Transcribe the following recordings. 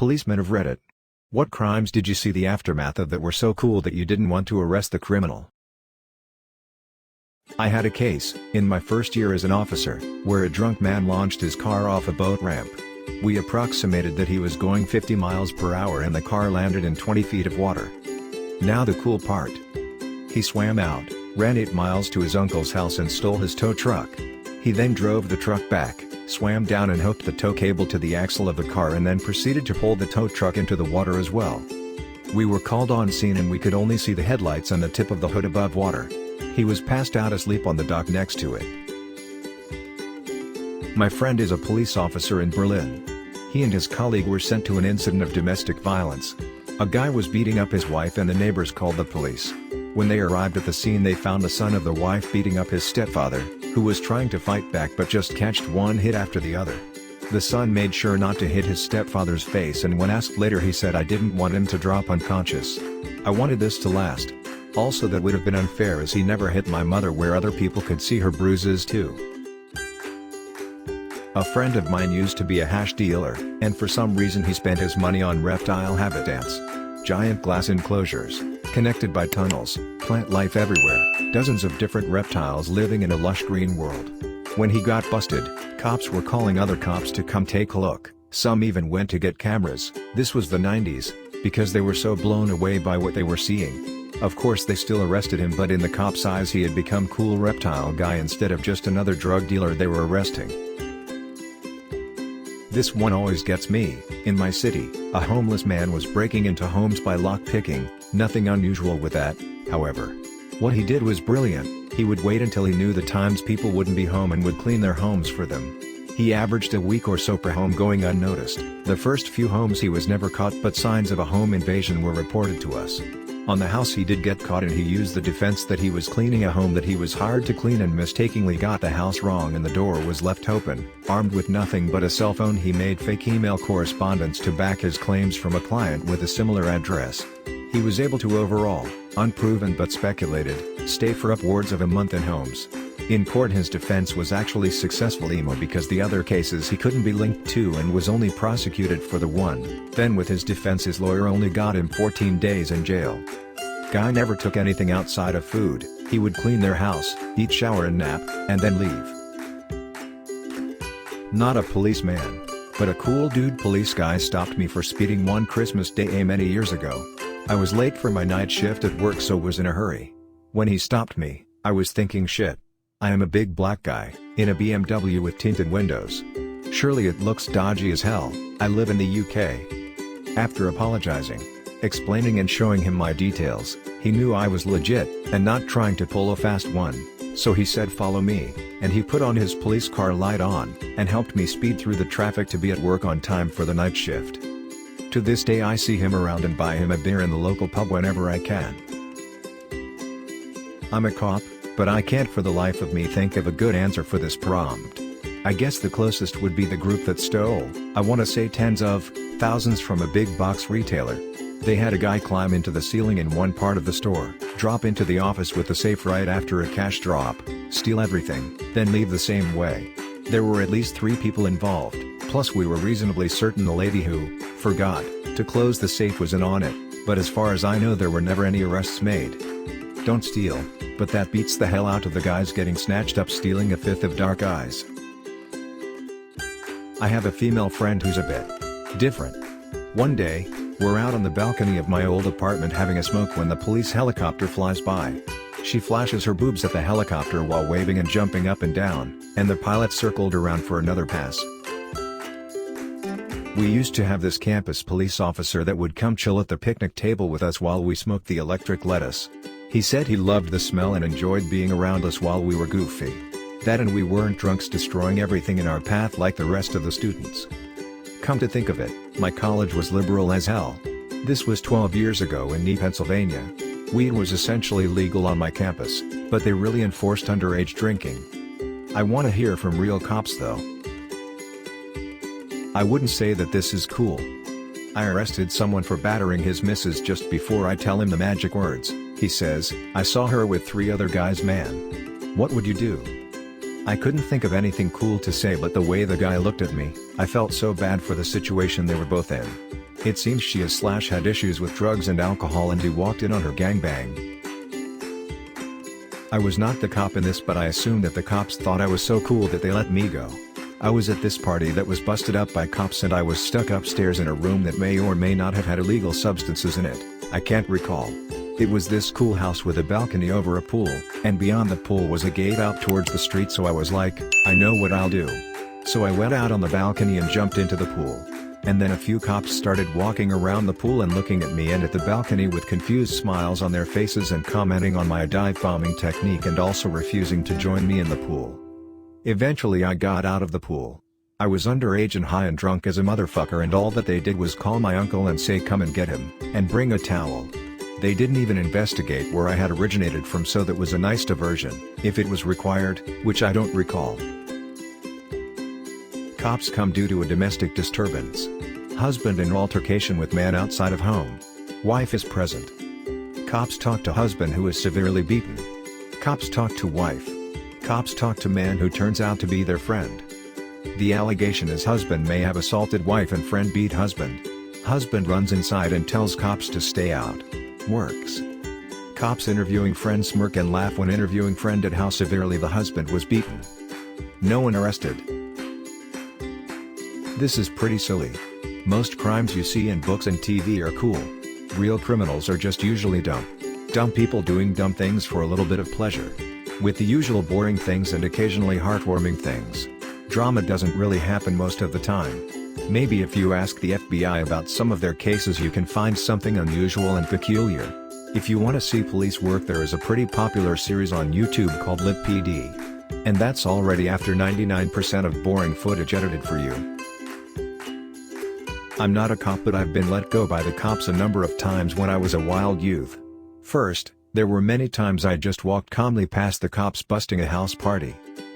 Policemen of Reddit. What crimes did you see the aftermath of that were so cool that you didn't want to arrest the criminal? I had a case, in my first year as an officer, where a drunk man launched his car off a boat ramp. We approximated that he was going 50 miles per hour and the car landed in 20 feet of water. Now the cool part. He swam out, ran 8 miles to his uncle's house and stole his tow truck. He then drove the truck back, swam down and hooked the tow cable to the axle of the car and then proceeded to pull the tow truck into the water as well. We were called on scene and we could only see the headlights and the tip of the hood above water. He was passed out asleep on the dock next to it. My friend is a police officer in Berlin. He and his colleague were sent to an incident of domestic violence. A guy was beating up his wife and the neighbors called the police. When they arrived at the scene they found the son of the wife beating up his stepfather, who was trying to fight back but just catched one hit after the other. The son made sure not to hit his stepfather's face and when asked later he said, "I didn't want him to drop unconscious. I wanted this to last. Also that would have been unfair as he never hit my mother where other people could see her bruises too." A friend of mine used to be a hash dealer, and for some reason he spent his money on reptile habitats. Giant glass enclosures, connected by tunnels, plant life everywhere, dozens of different reptiles living in a lush green world. When he got busted, cops were calling other cops to come take a look, some even went to get cameras. This was the 90s, because they were so blown away by what they were seeing. Of course they still arrested him, but in the cops' eyes he had become cool reptile guy instead of just another drug dealer they were arresting. This one always gets me. In my city, a homeless man was breaking into homes by lock-picking, nothing unusual with that, however. What he did was brilliant. He would wait until he knew the times people wouldn't be home and would clean their homes for them. He averaged a week or so per home going unnoticed. The first few homes he was never caught, but signs of a home invasion were reported to us. On the house he did get caught and he used the defense that he was cleaning a home that he was hired to clean and mistakenly got the house wrong and the door was left open. Armed with nothing but a cell phone he made fake email correspondence to back his claims from a client with a similar address. He was able to overall, unproven but speculated, stay for upwards of a month in homes. In court his defense was actually successful because the other cases he couldn't be linked to and was only prosecuted for the one. Then with his defense his lawyer only got him 14 days in jail. Guy never took anything outside of food. He would clean their house, eat, shower and nap, and then leave. Not a policeman, but a cool dude. Police guy stopped me for speeding one Christmas day many years ago. I was late for my night shift at work so was in a hurry. When he stopped me, I was thinking, shit. I am a big black guy, in a BMW with tinted windows. Surely it looks dodgy as hell. I live in the UK. After apologizing, explaining and showing him my details, he knew I was legit, and not trying to pull a fast one, so he said follow me, and he put on his police car light on, and helped me speed through the traffic to be at work on time for the night shift. To this day I see him around and buy him a beer in the local pub whenever I can. I'm a cop, but I can't for the life of me think of a good answer for this prompt. I guess the closest would be the group that stole, I wanna say tens of thousands from a big box retailer. They had a guy climb into the ceiling in one part of the store, drop into the office with the safe right after a cash drop, steal everything, then leave the same way. There were at least 3 people involved, plus we were reasonably certain the lady who forgot to close the safe was in on it, but as far as I know there were never any arrests made. Don't steal, but that beats the hell out of the guys getting snatched up stealing a fifth of dark eyes. I have a female friend who's a bit different. One day, we're out on the balcony of my old apartment having a smoke when the police helicopter flies by. She flashes her boobs at the helicopter while waving and jumping up and down, and the pilot circled around for another pass. We used to have this campus police officer that would come chill at the picnic table with us while we smoked the electric lettuce. He said he loved the smell and enjoyed being around us while we were goofy. That and we weren't drunks destroying everything in our path like the rest of the students. Come to think of it, my college was liberal as hell. This was 12 years ago in Pennsylvania. Weed was essentially legal on my campus, but they really enforced underage drinking. I want to hear from real cops though. I wouldn't say that this is cool. I arrested someone for battering his missus just before I tell him the magic words. He says, I saw her with 3 other guys, man. What would you do? I couldn't think of anything cool to say, but the way the guy looked at me, I felt so bad for the situation they were both in. It seems she has had issues with drugs and alcohol and he walked in on her gangbang. I was not the cop in this, but I assume that the cops thought I was so cool that they let me go. I was at this party that was busted up by cops and I was stuck upstairs in a room that may or may not have had illegal substances in it. I can't recall. It was this cool house with a balcony over a pool, and beyond the pool was a gate out towards the street, so I was like, I know what I'll do. So I went out on the balcony and jumped into the pool. And then a few cops started walking around the pool and looking at me and at the balcony with confused smiles on their faces and commenting on my dive bombing technique and also refusing to join me in the pool. Eventually I got out of the pool. I was underage and high and drunk as a motherfucker, and all that they did was call my uncle and say come and get him, and bring a towel. They didn't even investigate where I had originated from, so that was a nice diversion, if it was required, which I don't recall. Cops come due to a domestic disturbance. Husband in altercation with man outside of home. Wife is present. Cops talk to husband who is severely beaten. Cops talk to wife. Cops talk to man who turns out to be their friend. The allegation is husband may have assaulted wife and friend beat husband. Husband runs inside and tells cops to stay out. Works. Cops interviewing friend smirk and laugh when interviewing friend at how severely the husband was beaten. No one arrested. This is pretty silly. Most crimes you see in books and TV are cool. Real criminals are just usually dumb. Dumb people doing dumb things for a little bit of pleasure. With the usual boring things and occasionally heartwarming things. Drama doesn't really happen most of the time. Maybe if you ask the FBI about some of their cases you can find something unusual and peculiar. If you want to see police work, there is a pretty popular series on YouTube called Lit PD. And that's already after 99% of boring footage edited for you. I'm not a cop, but I've been let go by the cops a number of times when I was a wild youth. First, there were many times I just walked calmly past the cops busting a house party.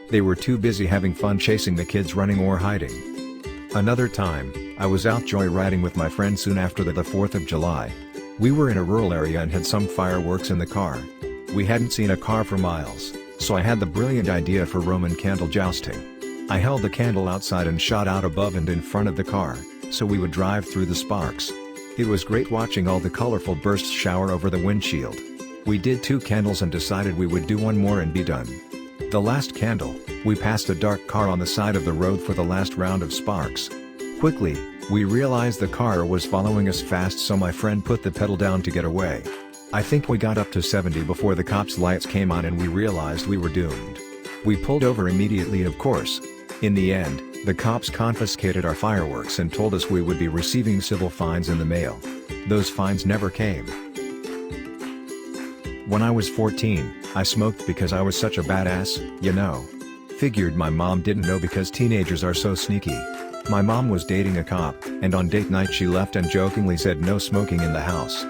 They were too busy having fun chasing the kids running or hiding. Another time, I was out joyriding with my friend soon after the 4th of July. We were in a rural area and had some fireworks in the car. We hadn't seen a car for miles, so I had the brilliant idea for Roman candle jousting. I held the candle outside and shot out above and in front of the car, so we would drive through the sparks. It was great watching all the colorful bursts shower over the windshield. We did 2 candles and decided we would do 1 more and be done. The last candle, we passed a dark car on the side of the road for the last round of sparks. Quickly, we realized the car was following us fast, so my friend put the pedal down to get away. I think we got up to 70 before the cops' lights came on and we realized we were doomed. We pulled over immediately, of course. In the end, the cops confiscated our fireworks and told us we would be receiving civil fines in the mail. Those fines never came. When I was 14, I smoked because I was such a badass, you know. Figured my mom didn't know because teenagers are so sneaky. My mom was dating a cop, and on date night she left and jokingly said no smoking in the house.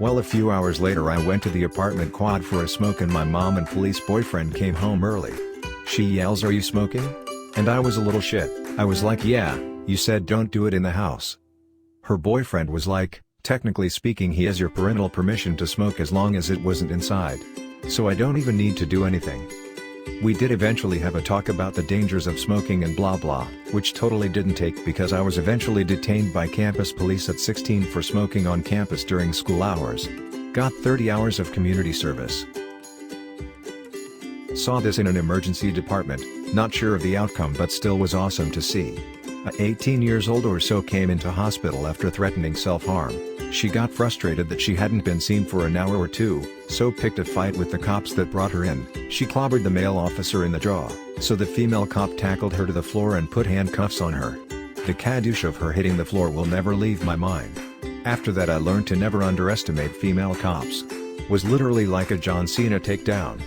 Well, a few hours later I went to the apartment quad for a smoke and my mom and police boyfriend came home early. She yells, "Are you smoking?" And I was a little shit. I was like, "Yeah, you said don't do it in the house." Her boyfriend was like, "Technically speaking he has your parental permission to smoke as long as it wasn't inside. So I don't even need to do anything." We did eventually have a talk about the dangers of smoking and blah blah, which totally didn't take because I was eventually detained by campus police at 16 for smoking on campus during school hours. Got 30 hours of community service. Saw this in an emergency department, not sure of the outcome but still was awesome to see. A 18 years old or so came into hospital after threatening self-harm. She got frustrated that she hadn't been seen for an hour or 2, so picked a fight with the cops that brought her in. She clobbered the male officer in the jaw, so the female cop tackled her to the floor and put handcuffs on her. The kadoosh of her hitting the floor will never leave my mind. After that I learned to never underestimate female cops. Was literally like a John Cena takedown.